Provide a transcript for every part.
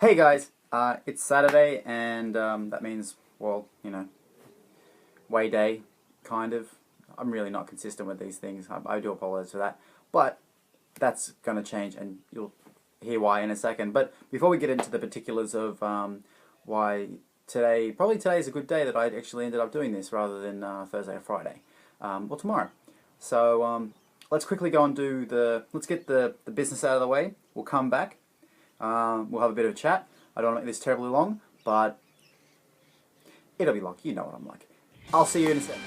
Hey guys, it's Saturday, and that means, well, weigh day, kind of. I'm really not consistent with these things. I do apologize for that, but that's going to change, and you'll hear why in a second. But before we get into the particulars of why probably today is a good day that I actually ended up doing this rather than Thursday or Friday, or tomorrow. So let's quickly go and let's get the business out of the way. We'll come back. We'll have a bit of a chat. I don't want to make this terribly long, but it'll be long. You know what I'm like. I'll see you in a sec.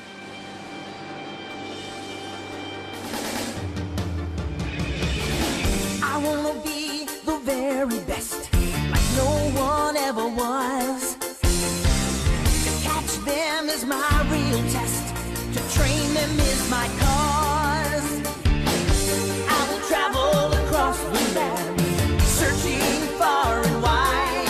I wanna be the very best, like no one ever was. To catch them is my real test, to train them is my cause. I will travel across the land, searching far and wide.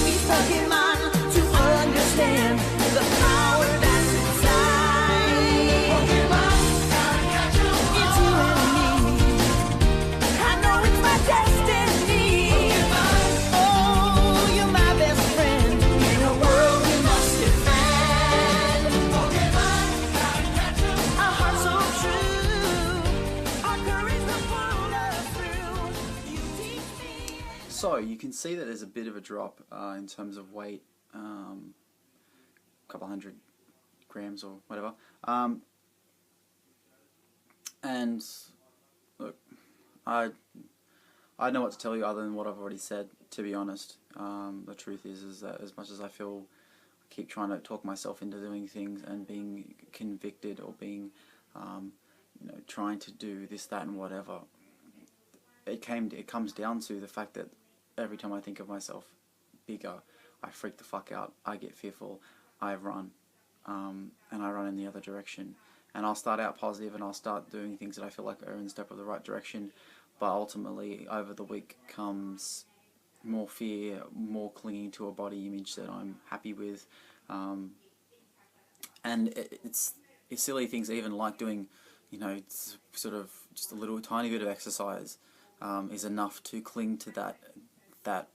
Each Pokemon to understand the power that's inside. Pokemon, gotta catch 'em all. It's you and me. I know it's my destiny. Pokemon, oh, you're my best friend in a world we must defend. Pokemon, gotta catch 'em all. Our hearts so true, our courage will pull us through. You teach me. So you can see that there's a bit of a drop in terms of weight, a couple hundred grams or whatever. And look, I don't know what to tell you other than what I've already said. To be honest, the truth is that as much as I feel, I keep trying to talk myself into doing things and being convicted or being, trying to do this, that, and whatever. It comes down to the fact that every time I think of myself bigger, I freak the fuck out. I get fearful. I run, and I run in the other direction. And I'll start out positive, and I'll start doing things that I feel like are in step of the right direction. But ultimately, over the week comes more fear, more clinging to a body image that I'm happy with, and it's silly things, even like doing, it's sort of just a little tiny bit of exercise, is enough to cling to that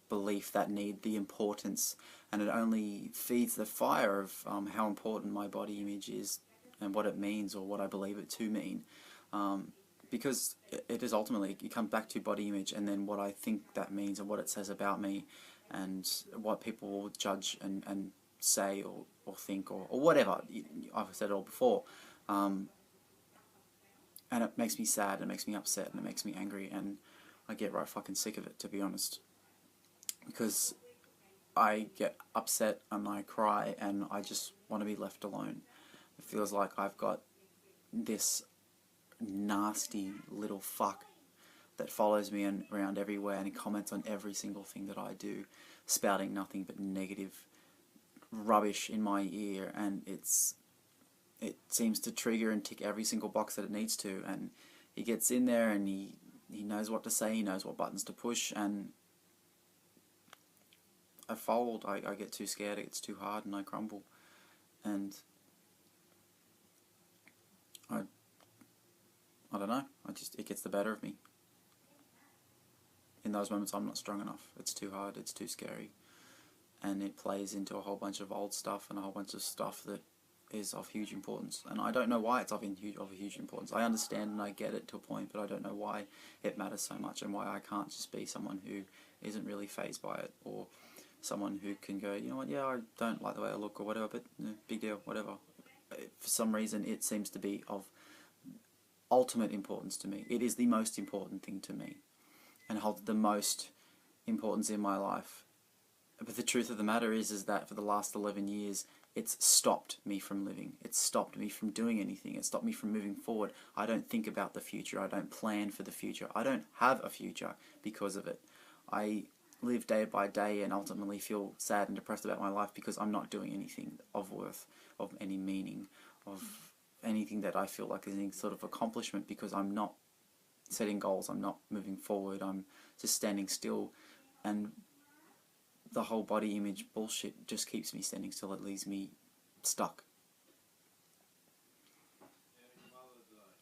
belief, that need, the importance, and it only feeds the fire of how important my body image is and what it means or what I believe it to mean. Because it is ultimately, it comes back to body image and then what I think that means and what it says about me and what people will judge and say or think or whatever. I've said it all before. And it makes me sad, it makes me upset, and it makes me angry, and I get right fucking sick of it, to be honest. Because I get upset and I cry and I just want to be left alone. It feels like I've got this nasty little fuck that follows me around everywhere and he comments on every single thing that I do, spouting nothing but negative rubbish in my ear, and it seems to trigger and tick every single box that it needs to, and he gets in there and he knows what to say, he knows what buttons to push, and I fold. I get too scared, it gets too hard, and I crumble. And I don't know, it gets the better of me. In those moments I'm not strong enough, it's too hard, it's too scary, and it plays into a whole bunch of old stuff and a whole bunch of stuff that is of huge importance, and I don't know why it's of huge importance. I understand and I get it to a point, but I don't know why it matters so much and why I can't just be someone who isn't really fazed by it, or someone who can go, you know what, yeah, I don't like the way I look or whatever, but big deal, whatever. For some reason it seems to be of ultimate importance to me. It is the most important thing to me and holds the most importance in my life. But the truth of the matter is that for the last 11 years, it's stopped me from living. It's stopped me from doing anything. It's stopped me from moving forward. I don't think about the future. I don't plan for the future. I don't have a future because of it. I live day by day and ultimately feel sad and depressed about my life because I'm not doing anything of worth, of any meaning, of anything that I feel like is any sort of accomplishment, because I'm not setting goals. I'm not moving forward. I'm just standing still, and the whole body image bullshit just keeps me standing still. It leaves me stuck.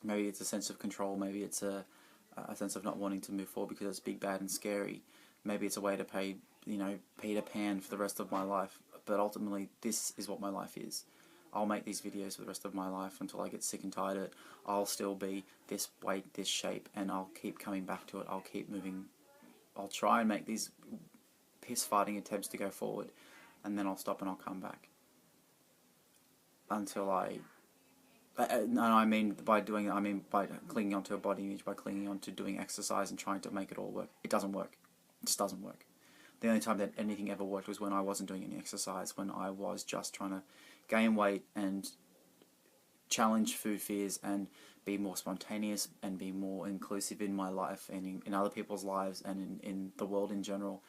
Maybe it's a sense of control, maybe it's a sense of not wanting to move forward because it's big, bad and scary, Maybe it's a way to pay, Peter Pan for the rest of my life. But ultimately, this is what my life is. I'll make these videos for the rest of my life until I get sick and tired of it. I'll still be this weight, this shape, and I'll keep coming back to it. I'll keep moving. I'll try and make these piss-farting attempts to go forward, and then I'll stop and I'll come back. Until and I mean by clinging onto a body image, by clinging onto doing exercise and trying to make it all work. It doesn't work. It just doesn't work. The only time that anything ever worked was when I wasn't doing any exercise, when I was just trying to gain weight and challenge food fears and be more spontaneous and be more inclusive in my life and in other people's lives and in the world in general,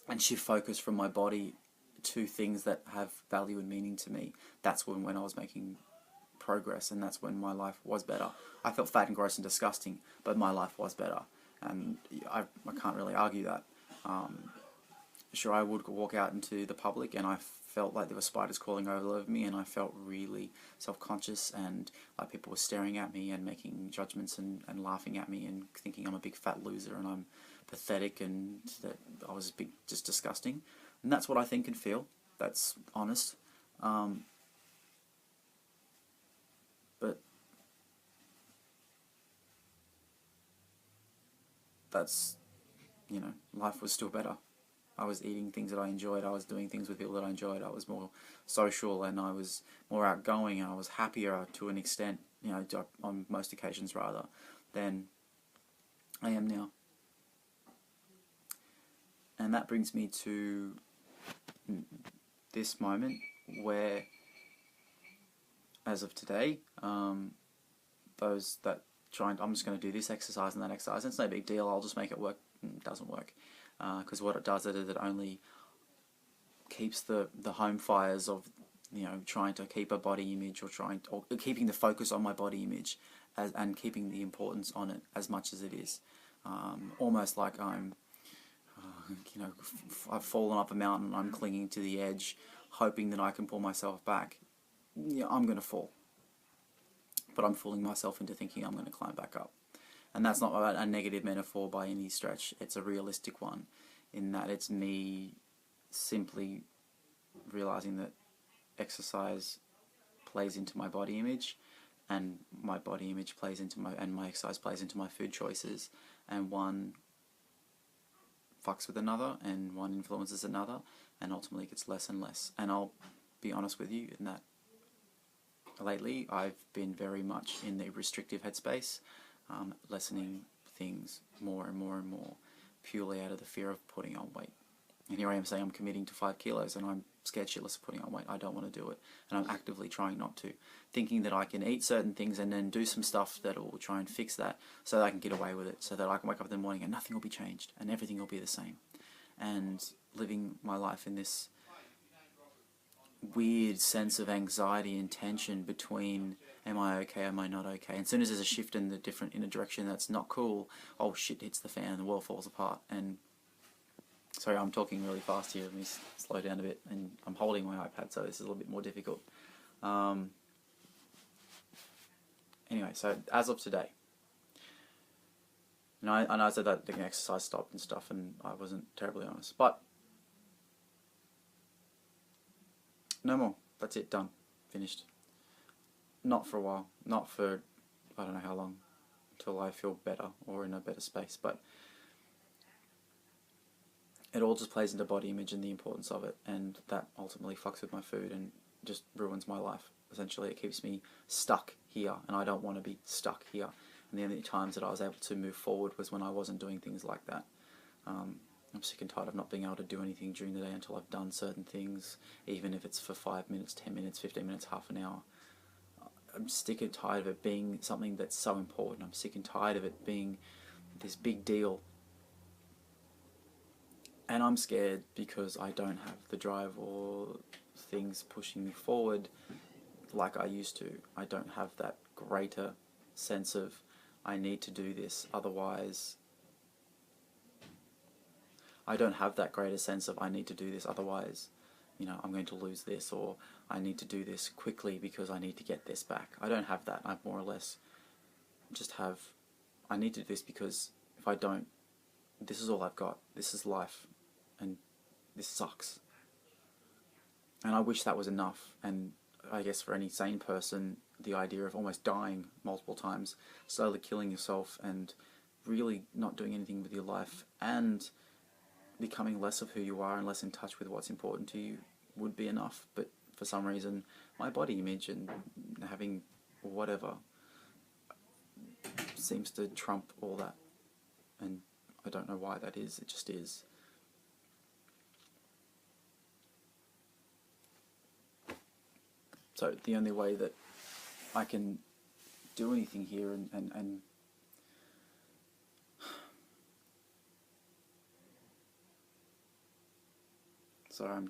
and shift focus from my body to things that have value and meaning to me. That's when I was making progress, and that's when my life was better. I felt fat and gross and disgusting, but my life was better, and I can't really argue that. Sure, I would walk out into the public and I felt like there were spiders crawling all over me, and I felt really self-conscious, and like people were staring at me and making judgments and laughing at me and thinking I'm a big fat loser and I'm pathetic and that I was just disgusting. And that's what I think and feel. That's honest. But that's, life was still better. I was eating things that I enjoyed, I was doing things with people that I enjoyed, I was more social and I was more outgoing and I was happier to an extent, on most occasions rather, than I am now. And that brings me to this moment where, as of today, those that I'm just going to do this exercise and that exercise, it's no big deal, I'll just make it work. It doesn't work. Because what it does is it only keeps the home fires of trying to keep a body image or keeping the focus on my body image and keeping the importance on it as much as it is. Almost like I'm I've fallen up a mountain, I'm clinging to the edge hoping that I can pull myself back. I'm going to fall, but I'm fooling myself into thinking I'm going to climb back up. And that's not a negative metaphor by any stretch. It's a realistic one, in that it's me simply realizing that exercise plays into my body image, and my body image plays into my exercise plays into my food choices, and one fucks with another, and one influences another, and ultimately gets less and less. And I'll be honest with you in that lately I've been very much in the restrictive headspace. Lessening things more and more and more, purely out of the fear of putting on weight. And here I am saying I'm committing to 5 kilos and I'm scared shitless of putting on weight. I don't want to do it, and I'm actively trying not to, thinking that I can eat certain things and then do some stuff that will try and fix that so that I can get away with it, so that I can wake up in the morning and nothing will be changed and everything will be the same, and living my life in this weird sense of anxiety and tension between am I okay, am I not okay? And as soon as there's a shift in a direction that's not cool, oh shit hits the fan and the world falls apart. And sorry, I'm talking really fast here, let me slow down a bit, and I'm holding my iPad, so this is a little bit more difficult. Anyway, so as of today, and I said that the exercise stopped and stuff, and I wasn't terribly honest, but no more. That's it. Done. Finished. Not for a while. Not for I don't know how long. Until I feel better or in a better space. But it all just plays into body image and the importance of it. And that ultimately fucks with my food and just ruins my life. Essentially, it keeps me stuck here. And I don't want to be stuck here. And the only times that I was able to move forward was when I wasn't doing things like that. I'm sick and tired of not being able to do anything during the day until I've done certain things, even if it's for 5 minutes, 10 minutes, 15 minutes, half an hour. I'm sick and tired of it being something that's so important. I'm sick and tired of it being this big deal. And I'm scared because I don't have the drive or things pushing me forward like I used to. I don't have that greater sense of I need to do this, otherwise I don't have that greater sense of I need to do this, otherwise, I'm going to lose this, or I need to do this quickly because I need to get this back. I don't have that. I more or less just have, I need to do this because if I don't, this is all I've got. This is life, and this sucks. And I wish that was enough. And I guess for any sane person, the idea of almost dying multiple times, slowly killing yourself, and really not doing anything with your life, and becoming less of who you are and less in touch with what's important to you would be enough. But for some reason, my body image and having whatever seems to trump all that. And I don't know why that is. It just is. So the only way that I can do anything here and so I'm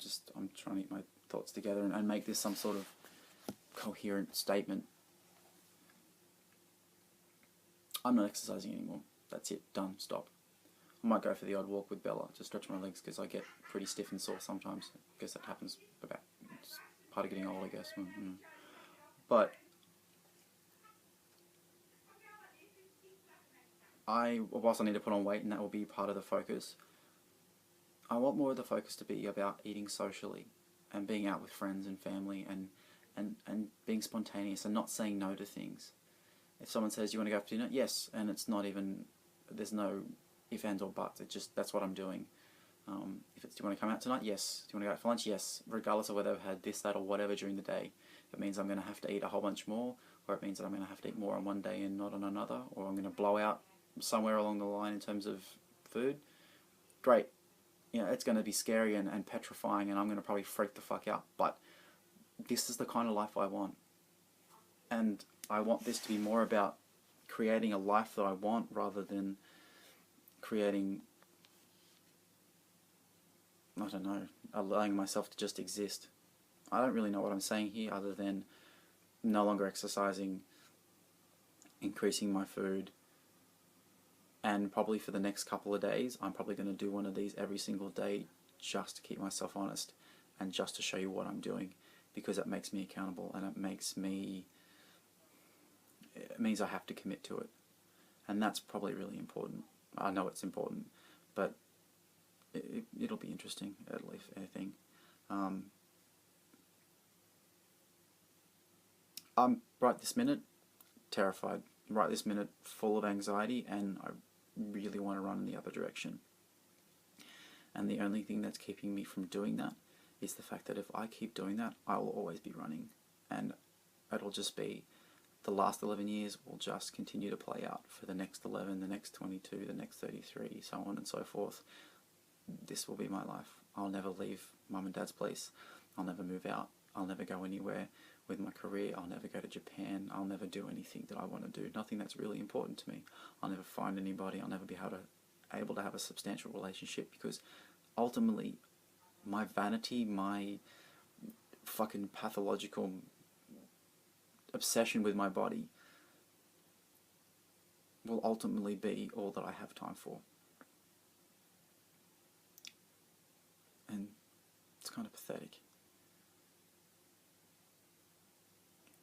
trying to get my thoughts together and make this some sort of coherent statement. I'm not exercising anymore. That's it. Done. Stop. I might go for the odd walk with Bella to stretch my legs because I get pretty stiff and sore sometimes. I guess that happens about, it's part of getting old, I guess. But whilst I need to put on weight, and that will be part of the focus, I want more of the focus to be about eating socially and being out with friends and family and being spontaneous and not saying no to things. If someone says, you want to go out for dinner? Yes, and it's not even, there's no if, ands or buts, it's just, that's what I'm doing. If it's, do you want to come out tonight? Yes. Do you want to go out for lunch? Yes. Regardless of whether I've had this, that, or whatever during the day. It means I'm going to have to eat a whole bunch more, or it means that I'm going to have to eat more on one day and not on another, or I'm going to blow out somewhere along the line in terms of food. Great. You know, it's going to be scary and petrifying, and I'm going to probably freak the fuck out, but this is the kind of life I want. And I want this to be more about creating a life that I want rather than creating, I don't know, allowing myself to just exist. I don't really know what I'm saying here other than no longer exercising, increasing my food, and probably for the next couple of days I'm probably going to do one of these every single day just to keep myself honest and just to show you what I'm doing, because it makes me accountable and it means I have to commit to it, and that's probably really important. I know it's important, but it'll be interesting at least, I think. I'm right this minute terrified, right this minute full of anxiety, and I really want to run in the other direction. And the only thing that's keeping me from doing that is the fact that if I keep doing that, I will always be running, and it'll just be the last 11 years will just continue to play out for the next 11, the next 22, the next 33, so on and so forth. This will be my life. I'll never leave mum and dad's place. I'll never move out. I'll never go anywhere with my career. I'll never go to Japan. I'll never do anything that I want to do. Nothing that's really important to me. I'll never find anybody. I'll never be able to have a substantial relationship, because ultimately my vanity, my fucking pathological obsession with my body will ultimately be all that I have time for. And it's kind of pathetic.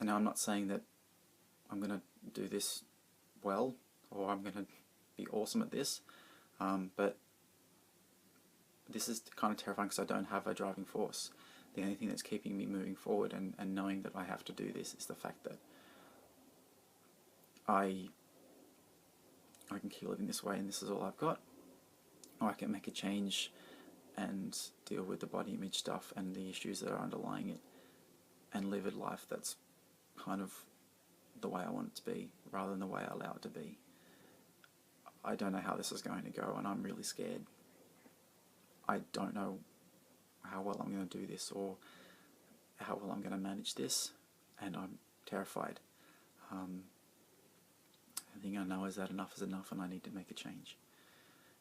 And now I'm not saying that I'm going to do this well, or I'm going to be awesome at this, but this is kind of terrifying because I don't have a driving force. The only thing that's keeping me moving forward and knowing that I have to do this is the fact that I can keep living this way and this is all I've got, or I can make a change and deal with the body image stuff and the issues that are underlying it and live a life that's kind of the way I want it to be rather than the way I allow it to be. I don't know how this is going to go, and I'm really scared. I don't know how well I'm going to do this or how well I'm going to manage this, and I'm terrified. The thing I know is that enough is enough and I need to make a change.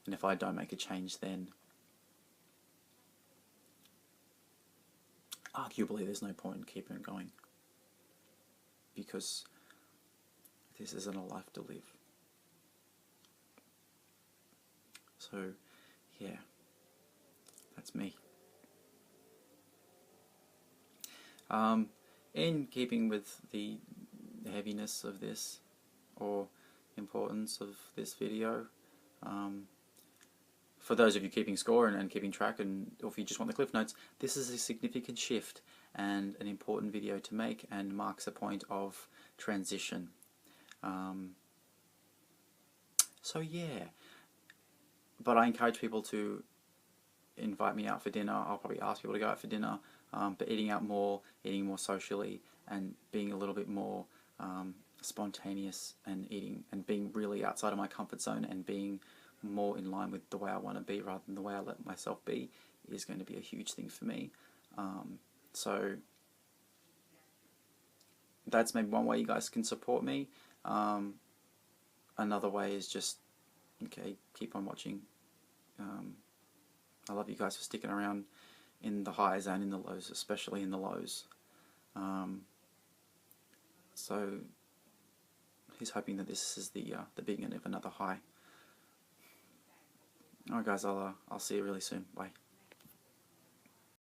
And if I don't make a change, then arguably there's no point in keeping it going, because this isn't a life to live. So yeah, that's me. In keeping with the heaviness of this, or importance of this video, for those of you keeping score and keeping track, and or if you just want the cliff notes, this is a significant shift and an important video to make, and marks a point of transition. So yeah, but I encourage people to invite me out for dinner. I'll probably ask people to go out for dinner, but eating more socially, and being a little bit more spontaneous, and eating and being really outside of my comfort zone, and being more in line with the way I want to be rather than the way I let myself be, is going to be a huge thing for me. So that's maybe one way you guys can support me. Another way is just, okay, keep on watching. I love you guys for sticking around in the highs and in the lows, especially in the lows. So he's hoping that this is the beginning of another high. Alright guys, I'll see you really soon. Bye.